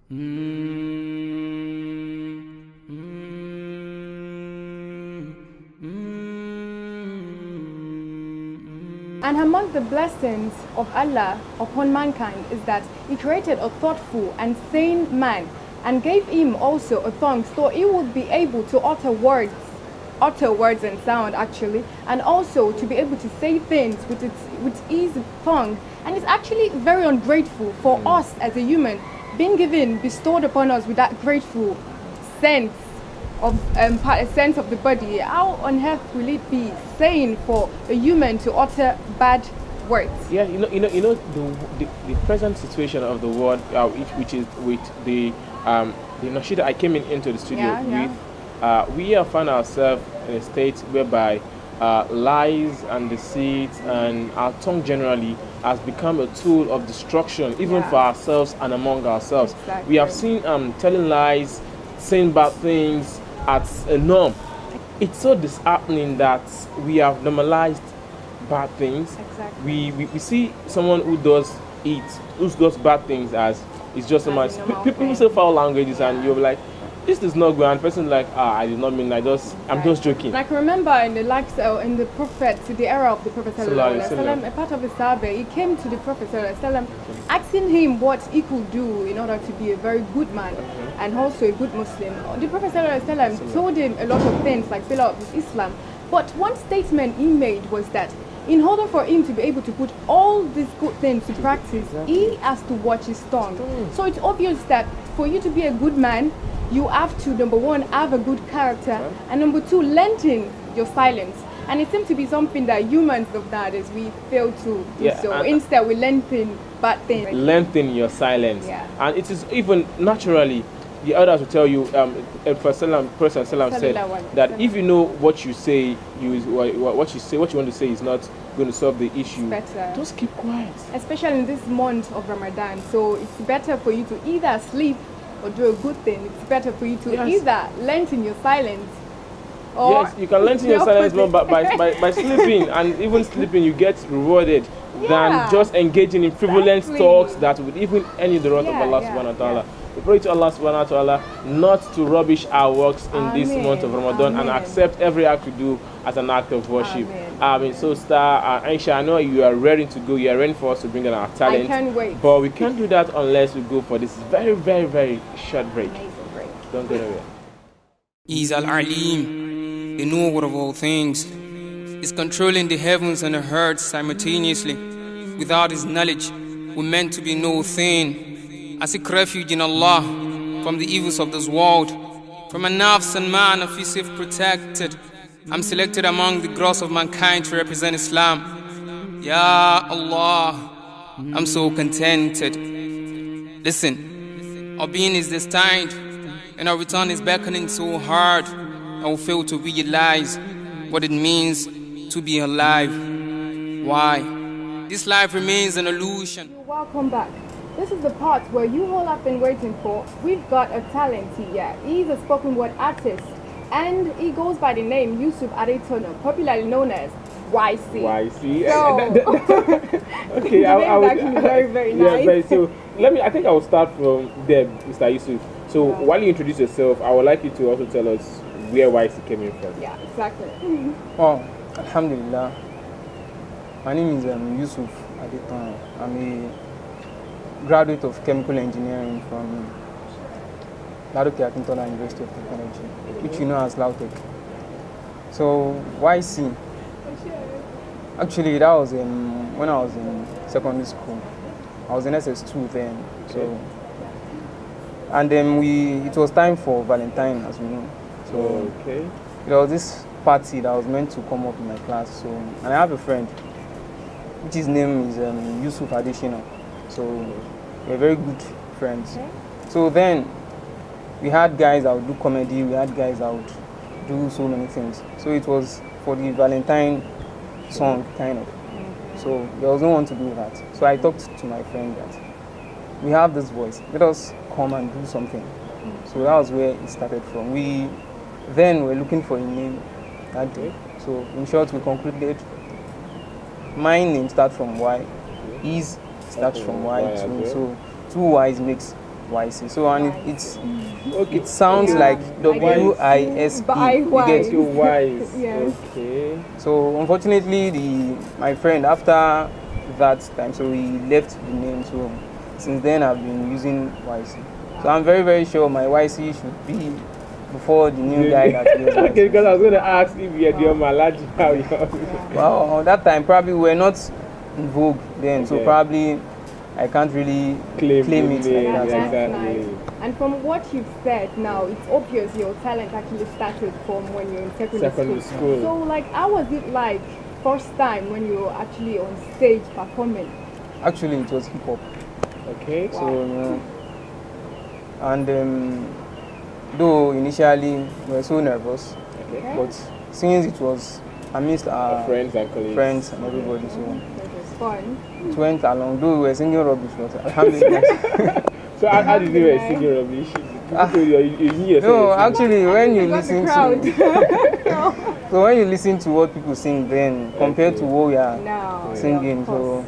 And among the blessings of Allah upon mankind is that He created a thoughtful and sane man and gave him also a tongue so he would be able to utter words and sound actually, and also to be able to say things with his tongue. And it's actually very ungrateful for us as a human being bestowed upon us with that grateful sense of sense of the body. How on earth will it be sane for a human to utter bad words? Yeah, you know the present situation of the world, which is with the Nashida I came into the studio with. We have found ourselves in a state whereby lies and deceit and our tongue generally has become a tool of destruction, even for ourselves and among ourselves. Exactly. We have seen telling lies, saying bad things as a norm. It's so disheartening that we have normalized bad things. Exactly. We see someone who does bad things as it's just so much. People say foul languages and you're like, this is not good. And the person like, I did not mean. I'm just joking. Like remember in the Prophet, the era of the Prophet ﷺ, a part of the Sahaba, he came to the Prophet ﷺ, asking him what he could do in order to be a very good man and also a good Muslim. The Prophet ﷺ told him a lot of things like fill out with Islam. But one statement he made was that in order for him to be able to put all these good things to practice, he has to watch his tongue. So it's obvious that for you to be a good man, you have to, number one, have a good character, and number two, lengthen your silence. And it seems to be something that humans of nowadays we fail to do so. Instead, we lengthen bad things. Lengthen your silence. And it is even naturally, the others will tell you, Prophet said that if you know what you say, what you want to say is not going to solve the issue, just keep quiet. Especially in this month of Ramadan. So it's better for you to either sleep or do a good thing. It's better for you to either lengthen your silence or you can lengthen your silence by sleeping, and even sleeping you get rewarded than just engaging in frivolous talks that would even end the wrath of Allah subhanahu wa ta'ala. We pray to Allah subhanahu wa ta'ala not to rubbish our works in this month of Ramadan and accept every act we do as an act of worship. So Star Aisha, I know you are ready to go. You are ready for us to bring in our talent. I can't wait. But we can't do that unless we go for this very, very, very short break. Amazing break. Don't go anywhere. He's Al-Alim, the knower of all things. He's controlling the heavens and the earth simultaneously. Without his knowledge, we're meant to be no thing. I seek refuge in Allah from the evils of this world. From a nafs and man, I feel safe protected. I'm selected among the gross of mankind to represent Islam. Ya Allah, I'm so contented. Listen, our being is destined, and our return is beckoning so hard. I will fail to realize what it means to be alive. Why? This life remains an illusion. Welcome back. This is the part where you all have been waiting for. We've got a talent here. He's a spoken word artist, and he goes by the name Yusuf Adetona, popularly known as YC. YC. So, okay, I would actually very, very nice. Yeah, so I think I will start from there, Mr. Yusuf. So while you introduce yourself, I would like you to also tell us where YC came in from. Yeah, exactly. Oh, Alhamdulillah. My name is Yusuf Adetona. I'm a graduate of chemical engineering from Ladoke Akintola University of Technology, which you know as Lautech. So YC, actually that was when I was in secondary school. I was in SS2 then. So, and then it was time for Valentine, as we know. So there was this party that was meant to come up in my class. So, and I have a friend, which his name is Yusuf Adetona. So we're very good friends. So then we had guys that would do comedy, we had guys that would do so many things. So it was for the Valentine song, kind of. So there was no one to do that. So I talked to my friend that we have this voice, let us come and do something. So that was where it started from. We then were looking for a name that day. So in short, we concluded my name starts from Y, his starts from Y too. So two Y's makes YC. So and it sounds like WISE. You get you wise. Yes. Okay. So unfortunately, my friend after that time, so he left the name. So since then, I've been using YC. So I'm very, very sure my YC should be before the new guy that goes. Okay, because I was going to ask if you had your malaji. Well, that time probably we were not in vogue then, so probably I can't really claim it like that. Exactly. Nice. And from what you've said now, it's obvious your talent actually started from when you're in secondary school. So, like, how was it like first time when you were actually on stage performing? Actually, it was hip hop. Okay. Wow. So, and though initially we were so nervous, but since it was amidst our friends and colleagues, friends and everybody, so it was fun. It went along. Though we were singing rubbish, but alhamdulillah. So how did you sing rubbish? No, actually, when you listen to so when you listen to what people sing, then compared to what we are singing, so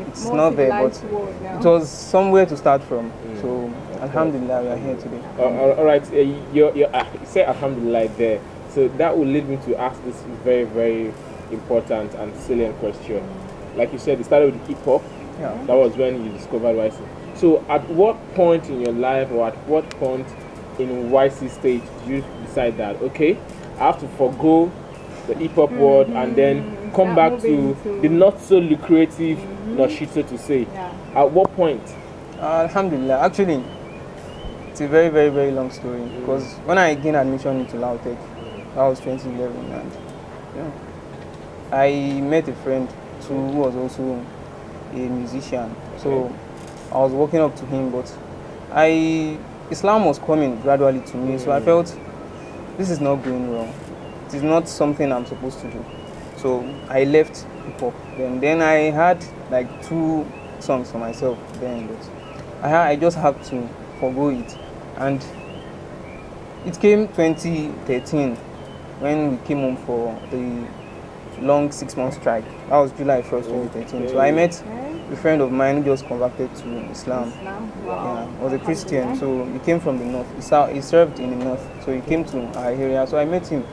it's not there, but it was somewhere to start from. So alhamdulillah, we are here today. All right, you say alhamdulillah there. So that will lead me to ask this very, very important and salient question. Like you said, it started with hip hop. Yeah. That was when you discovered YC. So at what point in your life or at what point in YC stage did you decide that, okay, I have to forgo the hip hop world and then come back to the not so lucrative Nashid, so to say? Yeah. At what point? Alhamdulillah. Actually, it's a very, very, very long story because when I gained admission into Lautech, that was 2011, and I met a friend who was also a musician. So I was walking up to him, but Islam was coming gradually to me, so I felt this is not going well. It is not something I'm supposed to do. So I left hip hop. Then I had like 2 songs for myself then, but I just had to forgo it. And it came 2013 when we came home for the long 6-month strike. That was July 1st, 2013. So I met a friend of mine who just converted to Islam. Wow. Yeah, was a Christian, so he came from the north. He served in the north, so he came to our area. So I met him.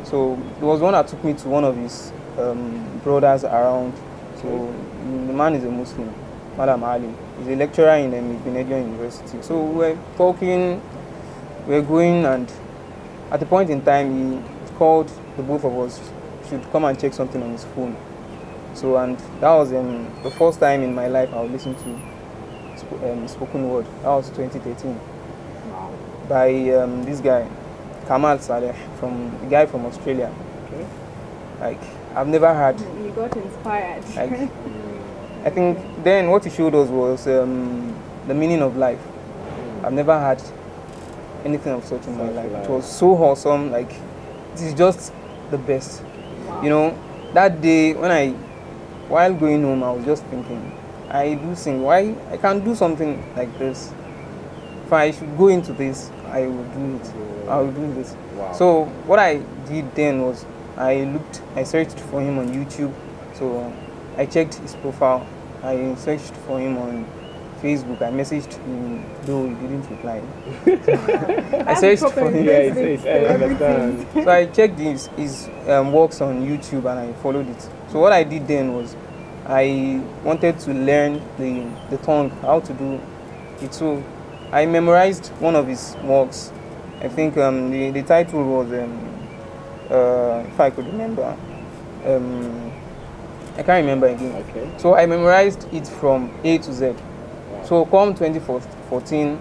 So there was one that took me to one of his brothers around. So the man is a Muslim, Madam Ali. He's a lecturer in Benedict University. So we were talking, we were going, and at a point in time, he called the both of us should come and check something on his phone. So, and that was the first time in my life I would listen to spoken word. That was 2013. Wow. By this guy, Kamal Saleh, the guy from Australia. Okay. Like, I've never heard. You got inspired. Like, I think then what he showed us was the meaning of life. I've never had anything of such in my life. It was so awesome. Like, it is just the best. Wow. You know, that day while going home, I was just thinking, I do sing. Why I can't do something like this? If I should go into this, I will do it. I will do this. Wow. So what I did then was I searched for him on YouTube. So I checked his profile. I searched for him on Facebook. I messaged him, though he didn't reply. I searched for him. Yeah, I understand. So I checked his works on YouTube and I followed it. So what I did then was I wanted to learn the tongue, how to do it. So I memorized one of his works. I think the title was, if I could remember, I can't remember again. Okay. So I memorized it from A to Z. So come 2014,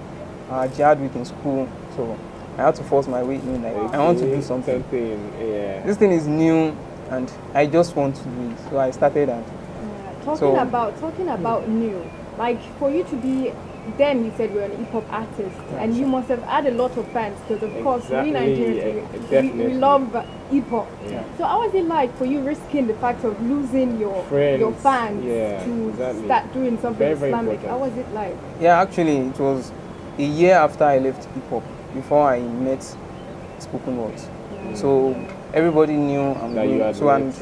jihad week in school, so I had to force my way in. Like, I want to do something. Yeah. This thing is new, and I just want to do it. So I started and. Talking about new, like for you to be, then you said you're an hip hop artist, and you must have had a lot of fans because of course we Nigerians we love hip hop. Yeah. So how was it like for you risking the fact of losing your fans to start doing something very Islamic? important. How was it like? Yeah, actually, it was a year after I left hip hop before I met spoken words. So everybody knew I'm that doing. So and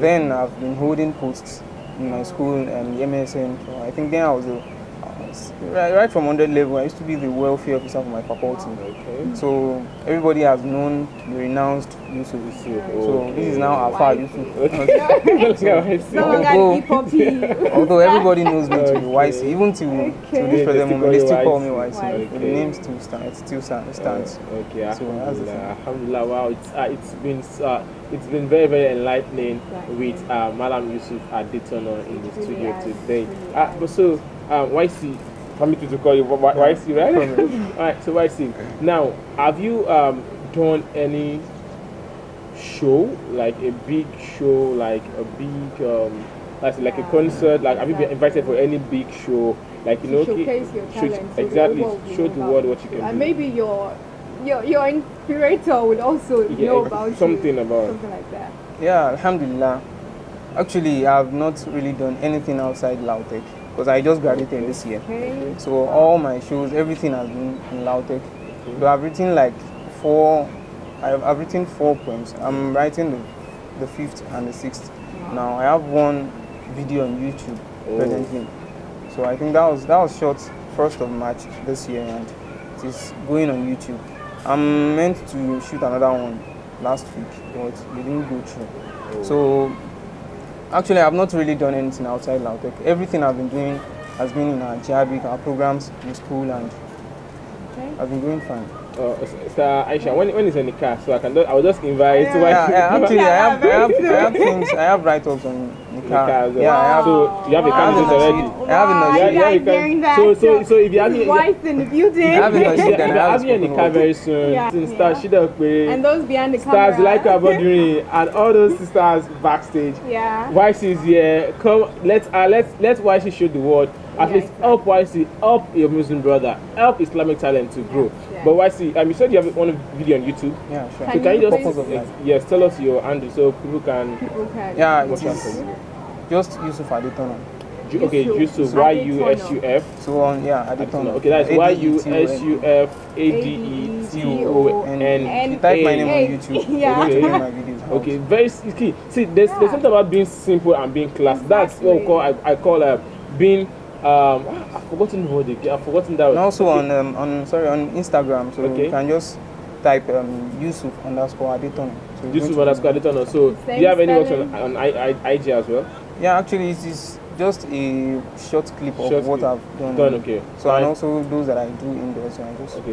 then I've been holding posts in my school and the MSN. So I think then I was right from 100 level, I used to be the welfare officer for my faculty. Okay. So everybody has known the renounced Yusuf. So this is now Alpha Yusuf. Although everybody knows me to be YC, even to this present moment, they still call me YC. The name still stands. Okay. So Alhamdulillah. Wow, it's been very, very enlightening with Malam Yusuf Adetona in the studio today. But so YC, permit me to call you YC, right? Alright, so YC. Now, have you done any show, like a big show, like a big like a concert? Like, have you been invited for any big show? Like, you know, showcase your talent, exactly, show the world what you can do. And maybe your inspirator would also know about something like that. Yeah, Alhamdulillah. Actually, I have not really done anything outside Lautech because I just graduated this year. Okay. So all my shows, everything has been in Lautech. So I've written like I've written 4 poems. I'm writing the 5th and the 6th. Wow. Now I have one video on YouTube presently. So I think that was shot 1st of March this year, and it is going on YouTube. I'm meant to shoot another one last week, but we didn't go through. So actually, I've not really done anything outside Lautech. Everything I've been doing has been in our JABIC, our programs in school, and I've been doing fine. Sir Aisha, when is in the car? So I will just invite. Actually, I have write-ups on the car. Yeah, I have. So you have a candidate already. I have a Nasheed. So if you have wife in the building. I have a Nasheed, and I have in the car very soon. And those behind the camera. Stars like Aboduri and all those sisters backstage. Yeah. YC is here. Come, let's YC show the world. At least help YC, help your Muslim brother, help Islamic talent to grow. But YC, you said you have one video on YouTube. Yeah, sure. So can you just tell us your handle so people can yeah, it's just Yusuf Adetona. Okay, Yusuf, Y-U-S-U-F. So on, Adetona. Okay, that's Y-U-S-U-F A-D-E-T-O-N. You type my name on YouTube. My videos. Okay, very key. See, there's something about being simple and being class. That's what I call being. I've forgotten the word again. I've forgotten that. And also on Instagram, so you can just type Yusuf _Adetona. So Yusuf _Adetona. So do you have any works on IG as well? Yeah, actually it is just a short clip of what I've done. Okay. So and also those that I do indoors.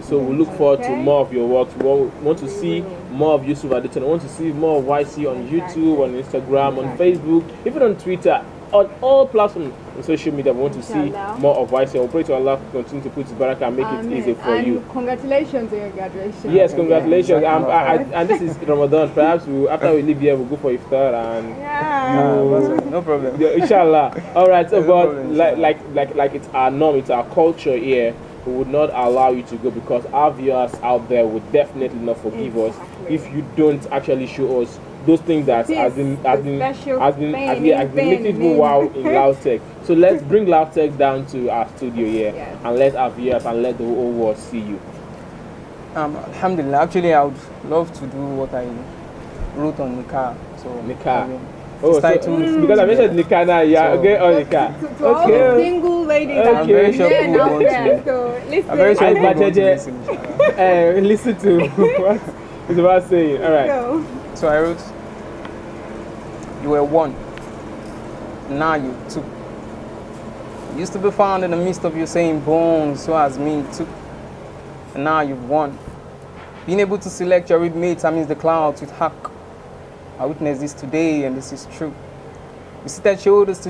So we look forward to more of your work. We want to see more of Yusuf Adetona. We want to see more of YC on YouTube, on Instagram, on Facebook, even on Twitter. On all platforms on social media, we want to see more of YC. We'll pray to Allah to continue to put His barakah and make it easy for you. Congratulations on your graduation. Yes, congratulations. And this is Ramadan. Perhaps after we leave here, we'll go for iftar and no problem. Inshallah. All right. So, but like it's our norm, it's our culture here. We would not allow you to go because our viewers out there would definitely not forgive us if you don't actually show us those things that has been making people wow in Lautech. So let's bring Lautech down to our studio here and let our viewers and let the whole world see you. Alhamdulillah. Actually, I would love to do what I wrote on Nikah. So Nikah. Because I mentioned Nikah now, okay, on Nikah. To all the single ladies I'm very sure people want to. So listen. I'm very sure people want to listen to what it's about saying. All right. So I wrote, you were one, now you two. Used to be found in the midst of your same bones, so as me too. And now you've won. Being able to select your mates amidst the clouds with hack. I witnessed this today, and this is true. We sit shoulders to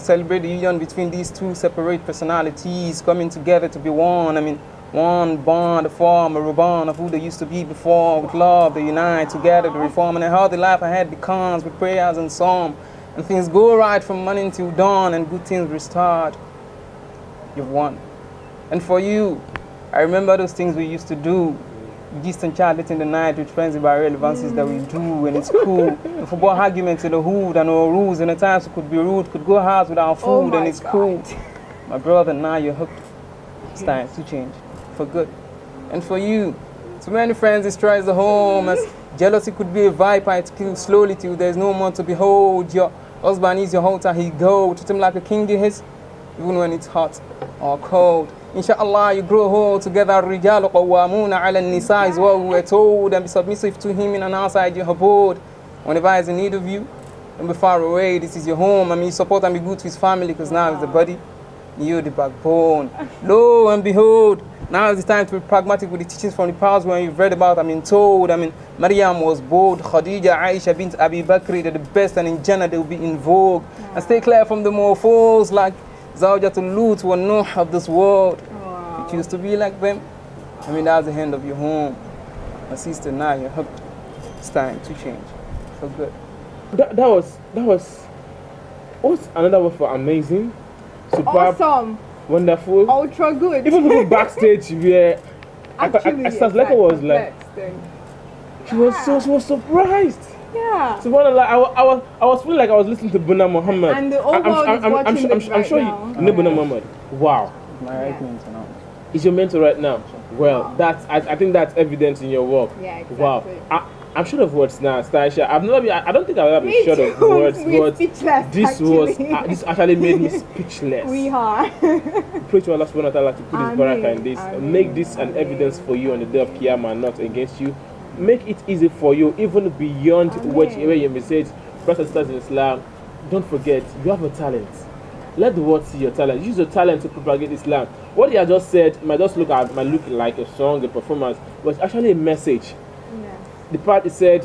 celebrate the union between these two separate personalities coming together to be one. One bond, a form, a reborn of who they used to be before. With love, they unite together to reform, and a healthy life ahead becomes with prayers and psalm. And things go right from morning till dawn, and good things restart. You've won. And for you, I remember those things we used to do. We used to chat in the night with friends about relevances that we do, and it's cool. The football arguments in the hood and our rules, and at times we could be rude, could go hard without food, and it's cool. My brother, now you're hooked. It's time to change. For good. And for you, too many friends destroys the home, as jealousy could be a viper, it kills slowly till there's no more to behold. Your husband is your altar, he go, treat him like a king he is. even when it's hot or cold. Inshallah, you grow old together. الرجال قوامون على النساء is what we were told, and be submissive to him in and outside your abode. Whenever he's in need of you, don't be far away. This is your home. I mean, support and be good to his family, because now it's the body, you the backbone. Lo and behold, now is the time to be pragmatic with the teachings from the past when you've read about, told. Maryam was bold, Khadija, Aisha bint Abi Bakr, they're the best, and in Jannah they will be in vogue. And stay clear from the morphos like Zawjatul Lut wa Nuh of this world. You choose to be like them. That's the end of your home. My sister, now you're hooked. It's time to change. So good. That was what's another word for amazing? Superb, awesome, wonderful, ultra good. Even people backstage were actually, I was like, she was surprised. Yeah. So I was feeling like I was listening to Buna Muhammad. And the whole world is watching this I'm sure now. you know Buna Muhammad. Wow. My right mentor now. Is your mentor right now? Well, I think that's evidence in your work. Yeah, exactly. Wow. I'm short of words now, Staisha. I don't think I've ever been short of words, but this actually made me speechless. We are. Pray to Allah subhanahu wa ta'ala to put this barakah in this. Make this an evidence for you on the day of Qiyamah, not against you. Make it easy for you, even beyond where you may say it. Brothers and sisters in Islam, don't forget, you have a talent. Let the world see your talent. Use your talent to propagate Islam. What you have just said might look like a song, a performance, but it's actually a message. The part it said,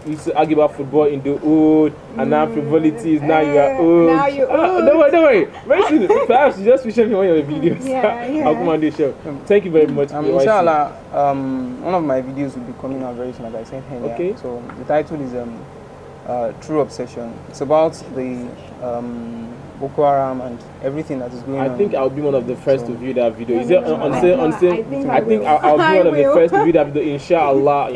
you used to argue about football in the old, and now frivolities, now you are old. Now you're old. Don't worry. Very soon, perhaps you just feature me on your videos. I'll come on this show. Thank you very much. Inshallah, one of my videos will be coming out very soon, like I said earlier. Okay. So the title is True Obsession. It's about the Boko Haram and everything that is going on. I think I'll be one of the first to view that video. Is it on sale? I think I'll be one of the first to view that video. Inshallah.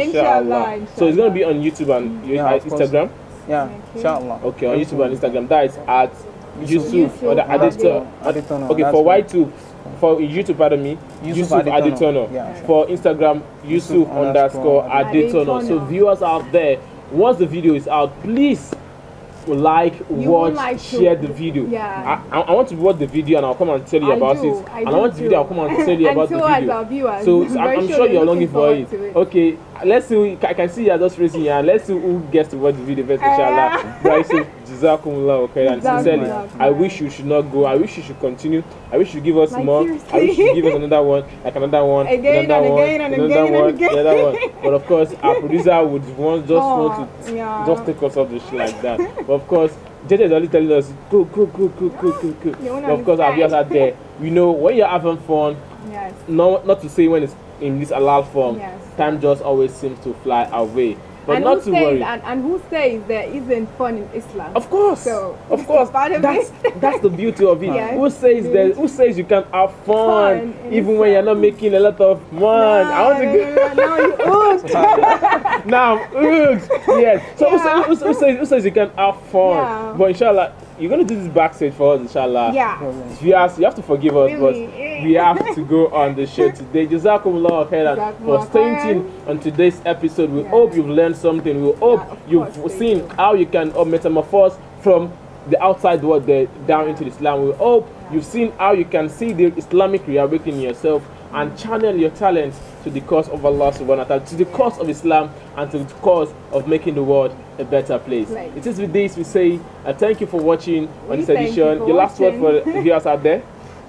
So it's going to be on YouTube and Instagram? Yeah, inshallah. Okay, on YouTube and Instagram. That is at Yusuf Adetona. Okay, for Y2, for YouTube, pardon me, Yusuf Adetona. Yeah, sure. For Instagram, Yusuf _Adetona. So viewers out there, once the video is out, please watch, share the video. Yeah. I want to watch the video and I'll come and tell you about it. And I want the video, I'll come and tell you about the video. So I'm sure you're longing for it. Okay, let's see. I can see you're just raising your hand. Let's see who gets to watch the video first, inshallah. But I say, Jazakumullah, okay, and sincerely, I wish you should not go. I wish you should continue. I wish you give us more. Seriously. I wish you give us another one, like another one, again. another one. But of course, our producer would want to take us off the shit like that. But of course, JJ is only telling us go. But of course, our viewers out there, we know when you're having fun. Yes. Not to say when it's in this halal form. Yes. Time just always seems to fly away. But and not to worry. And who says there isn't fun in Islam? Of course. That's the beauty of it. Yes. Who says you can have fun even when you're not making a lot of money? I want to go. Now you hooked. Now I'm hooked. Yes. So who says you can have fun? Yeah. But inshallah, you're gonna do this backstage for us, inshallah. Yeah. You have to forgive us, but we have to go on the show today. Jazakumullah khairan for staying tuned on today's episode. We hope you've learned something. We hope you've seen how you can metamorphose from the outside world down into Islam. We hope you've seen how you can see the Islamic reawakening yourself and channel your talents to the cause of Allah subhanahu wa ta'ala, to the cause of Islam, and to the cause of making the world a better place. It is with this we say thank you for watching on this edition. Your last word for the viewers out there?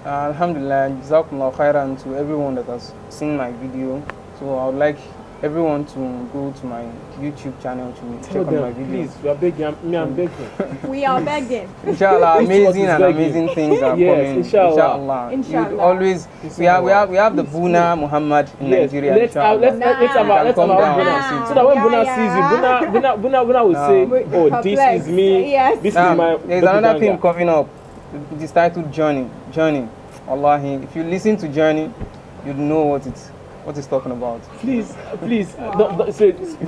Alhamdulillah, Jazakumullah khairan to everyone that has seen my video. So I would like everyone to go to my YouTube channel to check on my video. Please, we are begging. I'm begging. We are begging. Inshallah, amazing things are coming. Inshallah. Always, we have the Buna Muhammad in Nigeria. Let's have Buna. So that when Buna sees you, Buna will say, "Oh, this is me. Yes. This is my." There's another thing coming up. It is titled Journey. Wallahi, if you listen to Journey, you'd know what it's talking about. Please, don't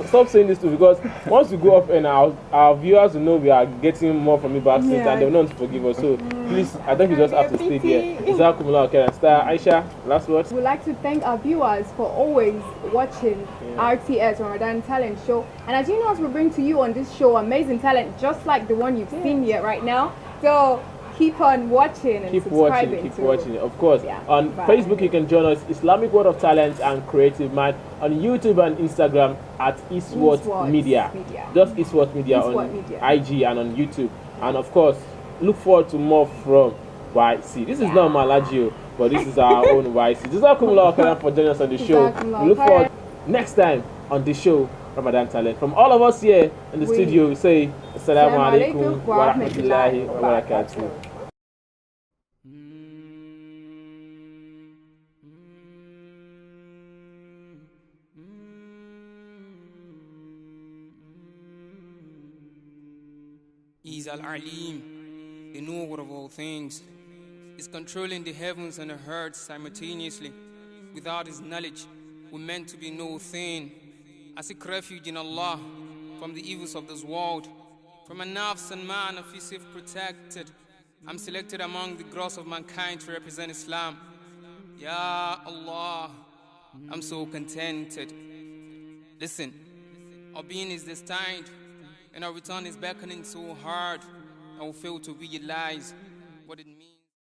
stop saying this too, because once we go off and our viewers will know we are getting more from you backstage and they will not forgive us. So please, I think you just have to stay there. Jazakumullah khairan. Star Aisha, last words. We'd like to thank our viewers for always watching RTS Ramadan Talent Show. And as you know, we bring to you on this show amazing talent just like the one you've seen here right now. So keep on watching and keep subscribing. Keep watching. Of course. Yeah, On bye. Facebook, you can join us, Islamic World of Talent and Creative Mind. On YouTube and Instagram at ISWOT Media. Just ISWOT Media on IG and on YouTube. And of course, look forward to more from YC. This is not Malagio, but this is our own YC. Jazakumullah khairan for joining us on the show. We look forward next time on the show, Ramadan Talent. From all of us here in the studio, we say Assalamu alaikum wa rahmatullahi wa barakatuh. He's Al-Alim, the knower of all things. He's controlling the heavens and the earth simultaneously. Without his knowledge, we're meant to be no thing. I seek refuge in Allah from the evils of this world. From a nafs and man of Yusuf protected. I'm selected among the gross of mankind to represent Islam. Ya Allah, I'm so contented. Listen, our being is destined, and our return is beckoning so hard, I will fail to realize what it means.